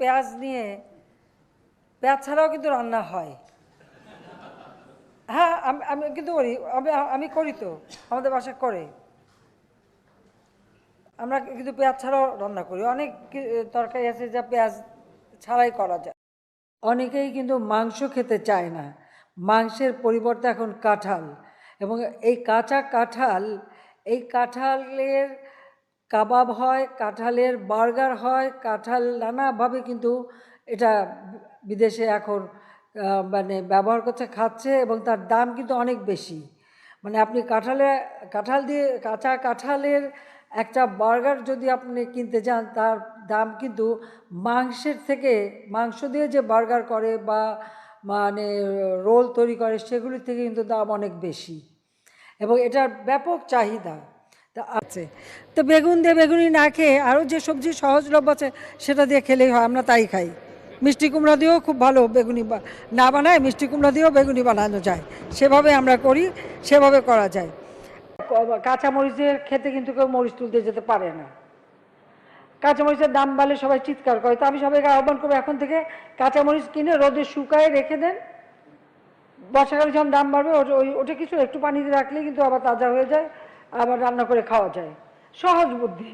পেঁয়াজ নিয়ে পেঁয়াজ ছাড়াও কিন্তু রান্না হয়। হ্যাঁ, আমি কিন্তু করি, আমি করি তো, আমাদের বাসায় করে। আমরা কিন্তু পেঁয়াজ ছাড়াও রান্না করি। অনেক তরকারি আছে যা পেঁয়াজ ছাড়াই করা যায়। অনেকেই কিন্তু মাংস খেতে চায় না, মাংসের পরিবর্তে এখন কাঁঠাল, এবং এই কাঁচা কাঁঠাল, এই কাঁঠালের কাবাব হয়, কাঁঠালের বার্গার হয়, কাঁঠাল নানাভাবে কিন্তু এটা বিদেশে এখন মানে ব্যবহার করছে, খাচ্ছে, এবং তার দাম কিন্তু অনেক বেশি। মানে আপনি কাঁঠাল দিয়ে কাঁচা কাঁঠালের একটা বার্গার যদি আপনি কিনতে যান, তার দাম কিন্তু মাংসের থেকে, মাংস দিয়ে যে বার্গার করে বা মানে রোল তৈরি করে সেগুলির থেকে কিন্তু দাম অনেক বেশি, এবং এটার ব্যাপক চাহিদা তা আছে। তো বেগুন দিয়ে বেগুনি না খেয়ে আরও যে সবজি সহজলভ্য আছে সেটা দিয়ে খেলেই হয়, আমরা তাই খাই। মিষ্টি কুমড়া দিয়েও খুব ভালো বেগুনি না বানায়, মিষ্টি কুমড়া দিয়েও বেগুনি বানানো যায়, সেভাবে আমরা করি, সেভাবে করা যায়। কাঁচামরিচের খেতে কিন্তু কেউ মরিচ তুলতে যেতে পারে না। কাঁচামরিচের দাম বাড়লে সবাই চিৎকার করে, তো আমি সবাইকে আহ্বান করবো এখন থেকে কাঁচামরিচ কিনে রোদে শুকায় রেখে দেন, বর্ষাকালে যখন দাম বাড়বে ওটা কিছু একটু পানিতে রাখলেই কিন্তু আবার তাজা হয়ে যায়, আবার রান্না করে খাওয়া যায়। সহজ বুদ্ধি।